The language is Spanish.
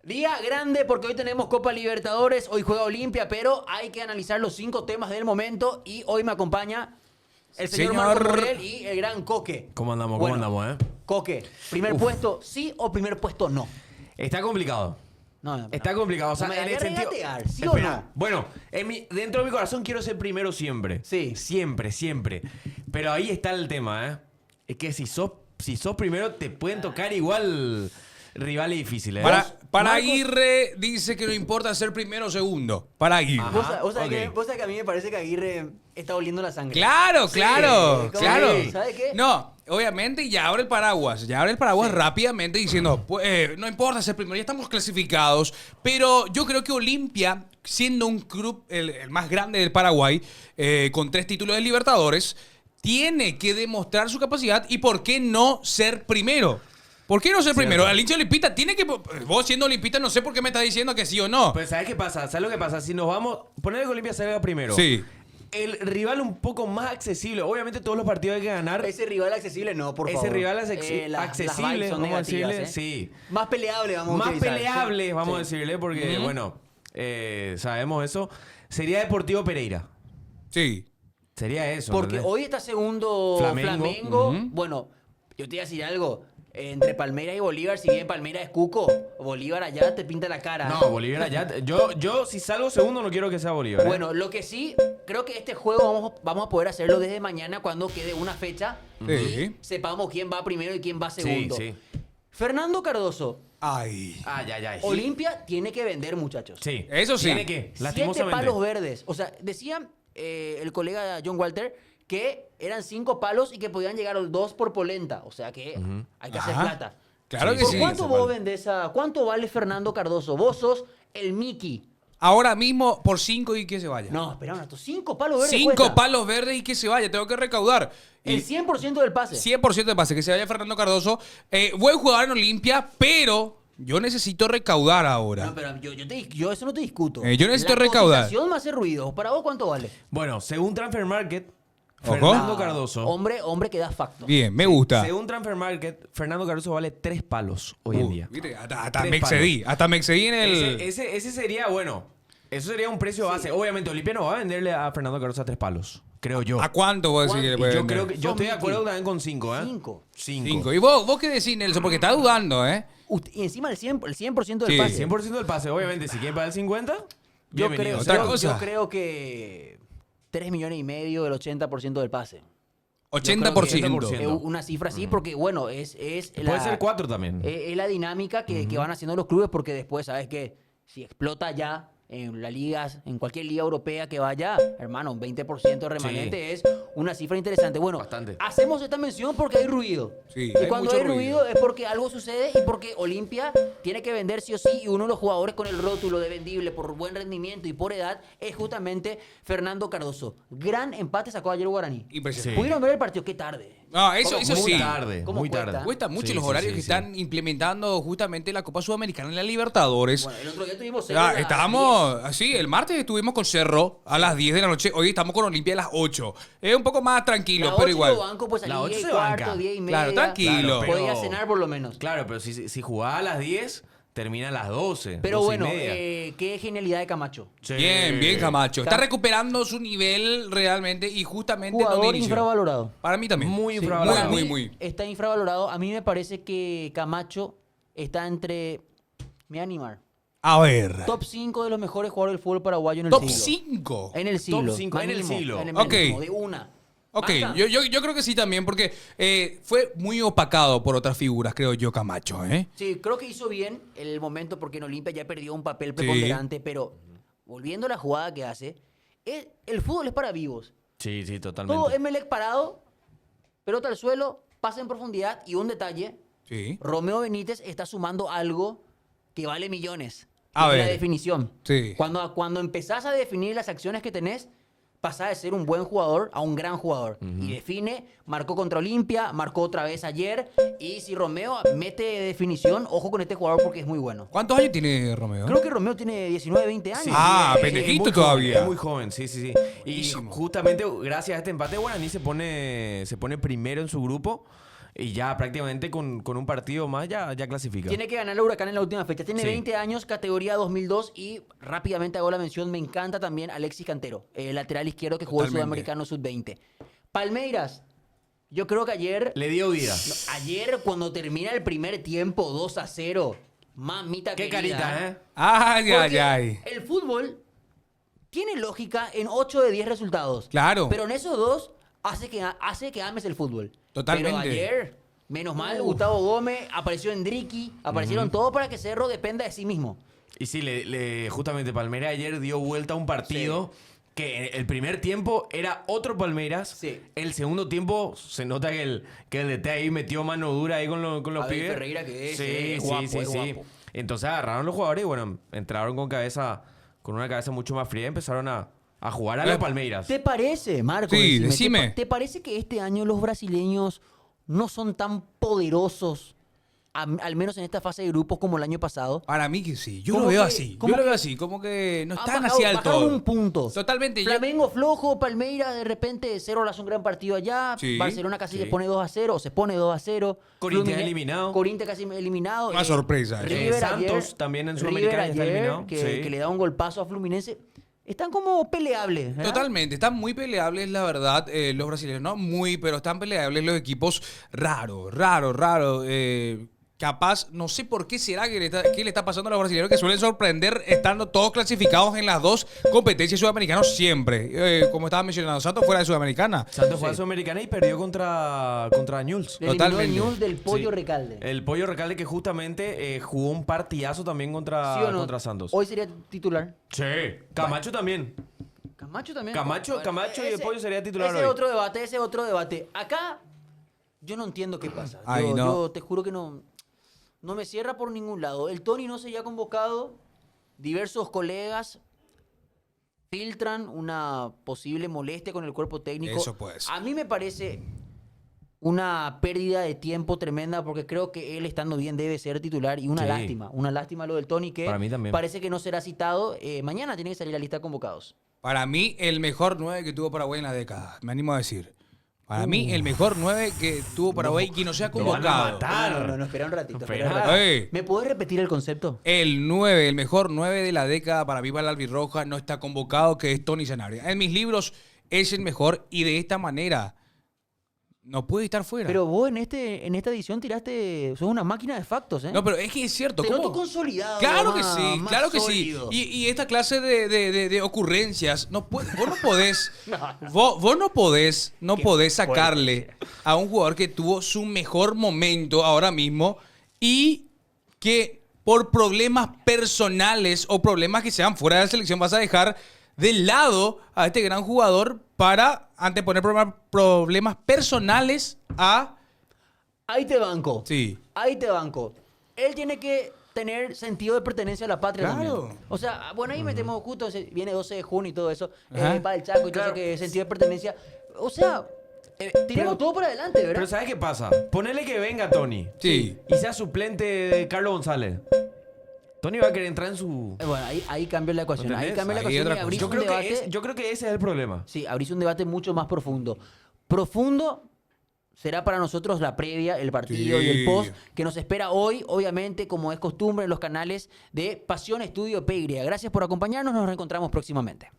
Día grande porque hoy tenemos Copa Libertadores, hoy juega Olimpia, pero hay que analizar los 5 temas del momento y hoy me acompaña el señor Marco Morel y el gran Coque. ¿Cómo andamos? Bueno, ¿Cómo andamos, Coque, ¿primer puesto sí o primer puesto no? Está complicado. No. Está complicado. O sea, Me en vaya el a sentido. regatear, ¿sí o Espera, no? Bueno, dentro de mi corazón quiero ser primero siempre. Sí. Siempre. Pero ahí está el tema, ¿eh? Es que si sos primero, te pueden tocar igual rivales difíciles. Para Marcos- Aguirre dice que no importa ser primero o segundo. Para Aguirre. Ajá. Vos sabés ok. que a mí me parece que Aguirre está oliendo la sangre. Claro, Sí, claro, ¿cómo claro. que? ¿Sabe qué? No, obviamente ya abre el paraguas. Ya abre el paraguas rápidamente diciendo, pues, no importa ser primero, ya estamos clasificados. Pero yo creo que Olimpia, siendo un club el más grande del Paraguay, con 3 títulos de Libertadores, tiene que demostrar su capacidad y por qué no ser primero. ¿Por qué no ser primero? El hincha olimpista tiene que... Vos siendo olimpista no sé por qué me estás diciendo que sí o no. Pues, ¿sabes qué pasa? ¿Sabes lo que pasa? Si nos vamos... Poner que Olimpia salga primero. Sí. El rival un poco más accesible. Obviamente todos los partidos hay que ganar. Ese rival accesible no, por favor. Ese rival es las accesible, vibes son vamos a negativas, decirle. ¿eh? Sí. Más peleable, vamos a Más utilizar. peleable, Sí. vamos a Sí. decirle, porque, bueno, sabemos eso. Sería Deportivo Pereira. Sí. Sería eso. Porque ¿entendés? hoy está segundo Flamengo. Flamengo. Bueno, yo te voy a decir algo. Entre Palmeiras y Bolívar, si bien Palmeiras es cuco, Bolívar allá te pinta la cara. No, Bolívar allá. Yo si salgo segundo no quiero que sea Bolívar. Bueno, lo que sí, creo que este juego vamos a poder hacerlo desde mañana cuando quede una fecha Sí. y sepamos quién va primero y quién va segundo. Sí. Fernando Cardoso, Ay. Ya. Olimpia tiene que vender, muchachos. Sí. Eso sí. Tiene que, 7 lastimosamente. palos verdes. O sea, decía el colega John Walter que eran 5 palos y que podían llegar a los 2 por polenta. O sea que hay que hacer Ajá. plata. Claro que ¿Por sí. cuánto se vos vale. vendés cuánto vale Fernando Cardoso? Vos sos el Mickey. Ahora mismo por 5 y que se vaya. No, espera un rato. 5 palos verdes 5 cuesta. palos verdes y que se vaya. Tengo que recaudar. El Y 100% del pase. 100% de pase. Que se vaya Fernando Cardoso. Buen jugador en Olimpia, pero yo necesito recaudar ahora. No, pero yo eso no te discuto. Yo necesito La recaudar. cotización me hace ruido. ¿Para vos cuánto vale? Bueno, según Transfer Market, Ojo. Fernando Ah, Cardoso. Hombre que da facto. Bien, me gusta. Según Transfer Market, Fernando Cardoso vale 3 palos hoy en día. Viste, hasta 3 me excedí. Hasta me excedí en el... Ese sería, bueno, eso sería un precio base. Obviamente, Olimpia no va a venderle a Fernando Cardoso a 3 palos. Creo yo. ¿A cuánto vos decís que le Y puede yo vender? creo que yo estoy de acuerdo también con 5, ¿eh? 5. 5. ¿Y vos qué decís, Nelson? Porque está dudando, ¿eh? Y encima el 100% del Sí, pase. 100% del pase, obviamente. Si quieren pagar el 50, Yo bienvenido. creo, Otra yo- cosa. yo creo que 3 millones y medio del 80% del pase. 80%. Es una cifra así porque, bueno, es Puede ser 4 también. es la dinámica que van haciendo los clubes porque después, ¿sabes qué? Si explota ya en la liga, en cualquier liga europea que vaya, hermano, un 20% remanente es una cifra interesante. Bueno, Bastante. hacemos esta mención porque hay ruido. Sí, y hay cuando mucho hay ruido es porque algo sucede y porque Olimpia tiene que vender sí o sí y uno de los jugadores con el rótulo de vendible por buen rendimiento y por edad es justamente Fernando Cardoso. Gran empate sacó ayer Guaraní. Impresionante. Sí. ¿Pudieron ver el partido? Qué tarde. No, eso Muy sí. tarde, ¿Cómo muy cuesta? tarde. Cuesta mucho Sí, los sí, horarios sí, que sí. están implementando justamente la Copa Sudamericana y la Libertadores. Bueno, el otro día tuvimos Estábamos, así, el martes estuvimos con Cerro a las 10 de la noche. Hoy estamos con Olimpia a las 8. Es un poco más tranquilo, pero igual. Banco, pues La a 8 10 y se cuarto, banca. 10 y media. Claro, tranquilo. Claro, pero- Podía cenar por lo menos. Claro, pero si jugaba a las 10, termina a las 12. Pero 12 y bueno, media. qué genialidad de Camacho. Sí. Bien Camacho. Está Cam- recuperando su nivel realmente y justamente Jugador donde inició. infravalorado. Para mí también. Muy Sí, infravalorado. para mí Muy. Está infravalorado. A mí me parece que Camacho está entre... Me voy a animar. A ver. Top 5 de los mejores jugadores del fútbol paraguayo en el Top siglo. 5. En el siglo. cinco, Me en el animo, siglo. me Ok. animo, de una. Ok, Banca. yo creo que sí también, porque fue muy opacado por otras figuras, creo yo, Camacho, ¿eh? Sí, creo que hizo bien el momento porque en Olimpia ya perdió un papel preponderante, pero volviendo a la jugada que hace, el fútbol es para vivos. Sí, totalmente. Todo Emelec parado, pelota al suelo, pasa en profundidad y un detalle, Sí. Romeo Benítez está sumando algo que vale millones. A que es ver. la definición. Sí. Cuando empezás a definir las acciones que tenés, pasás de ser un buen jugador a un gran jugador. Y define, marcó contra Olimpia, marcó otra vez ayer. Y si Romeo mete definición, ojo con este jugador porque es muy bueno. ¿Cuántos años tiene Romeo? Creo que Romeo tiene 19, 20 años. Sí, Ah, es pendejito muy todavía. joven, es muy joven, sí. Y Buenísimo. justamente gracias a este empate, Guaraní se pone primero en su grupo. y ya prácticamente con un partido más ya clasifica. Tiene que ganar el Huracán en la última fecha. Tiene Sí. 20 años, categoría 2002 y rápidamente hago la mención, me encanta también Alexis Cantero, el lateral izquierdo que jugó el Totalmente. Sudamericano Sub-20. Palmeiras, yo creo que ayer... Le dio vida. No, ayer cuando termina el primer tiempo 2-0, mamita Qué querida. carita, ¿eh? Ay, Porque ay, ay. el fútbol tiene lógica en 8 de 10 resultados. Claro. Pero en esos dos hace que ames el fútbol. Totalmente. Pero ayer, menos mal, Gustavo Gómez, apareció Endricky, aparecieron todos para que Cerro dependa de sí mismo. Y sí, justamente Palmeiras ayer dio vuelta a un partido que el primer tiempo era otro Palmeiras. Sí. El segundo tiempo se nota que el DT ahí metió mano dura ahí con los Abel pibes. Ferreira, que es, sí, es sí, guapo, sí, es sí. guapo. Entonces agarraron los jugadores y bueno, entraron con una cabeza mucho más fría y empezaron a jugar a los Palmeiras. ¿Te parece, Marco? Sí, decime. ¿Te parece que este año los brasileños no son tan poderosos, al menos en esta fase de grupos, como el año pasado? Para mí que sí. Yo ¿Cómo lo veo que- así. cómo Yo lo que- veo así. Como que no están Han así al bajaron todo. un punto. Totalmente. Flamengo flojo, Palmeiras de repente Cerro le hace un gran partido allá. Sí, Barcelona casi sí. le pone 2-0, o se pone 2-0. Corinthians eliminado. Corinthians casi eliminado. Una sorpresa. River Santos ayer- también en River Sudamericana ya está ayer, eliminado. Que, Sí. que le da un golpazo a Fluminense. Están como peleables. ¿verdad? Totalmente, están muy peleables, la verdad, los brasileños, no muy, pero están peleables los equipos raro. Capaz, no sé por qué será que qué le está pasando a los brasileños que suelen sorprender estando todos clasificados en las dos competencias sudamericanas siempre. Como estaba mencionando, Santos fuera de Sudamericana. Santos fue a Sudamericana y perdió contra Newell's. Le eliminó el Totalmente. Newell's del Pollo Sí. Recalde. El Pollo Recalde que justamente jugó un partidazo también ¿Sí contra, o no? contra Santos. Hoy sería titular. Sí. Camacho también. Camacho también. Camacho y el Pollo sería titular Ese hoy. es otro debate. Acá, yo no entiendo qué pasa. Ay, yo, no. yo te juro que no me cierra por ningún lado. El Tony no se ha convocado. Diversos colegas filtran una posible molestia con el cuerpo técnico. Eso puede ser. A mí me parece una pérdida de tiempo tremenda porque creo que él estando bien debe ser titular y una lástima lo del Tony que Para mí también. parece que no será citado. Mañana tiene que salir la lista de convocados. Para mí, el mejor 9 que tuvo Paraguay en la década. Me animo a decir. Para mí, el mejor 9 que tuvo Paraguay y que no sea Lo van a convocado. matar. No, espera un ratito. Espera. espera un ratito. Ey. ¿Me puedes repetir el concepto? El 9, el mejor 9 de la década para mí, para la albirroja, no está convocado, que es Tony Sanabria. En mis libros es el mejor y de esta manera no puede estar fuera. Pero vos en esta edición sos una máquina de factos, ¿eh? no, pero es que es cierto. Te ¿cómo? noto consolidado. Claro que más- sí, más claro que sólido. sí. Y esta clase de ocurrencias, vos no podés, vos no podés sacarle a un jugador que tuvo su mejor momento ahora mismo y que por problemas personales o problemas que sean fuera de la selección vas a dejar de lado a este gran jugador para anteponer problemas personales a... Ahí te banco. Sí. Ahí te banco. Él tiene que tener sentido de pertenencia a la patria Claro. también. O sea, bueno, ahí metemos justo, viene 12 de junio y todo eso, Ajá. para el Chaco y todo Claro. eso, que sentido de pertenencia. O sea, tiremos todo para adelante, ¿verdad? Pero ¿sabes qué pasa? Ponele que venga Tony. Sí. Y sea suplente de Carlos González. Tony va a querer entrar en su... Bueno, ahí cambia la ecuación. Ahí ¿Entendés? cambia la Ahí ecuación otra y cosa. abrís Yo un creo, debate. yo creo que ese es el problema. Sí, abrís un debate mucho más profundo. Profundo será para nosotros la previa, el partido Sí. y el post que nos espera hoy, obviamente, como es costumbre en los canales de Pasión Estudio PY. Gracias por acompañarnos, nos reencontramos próximamente.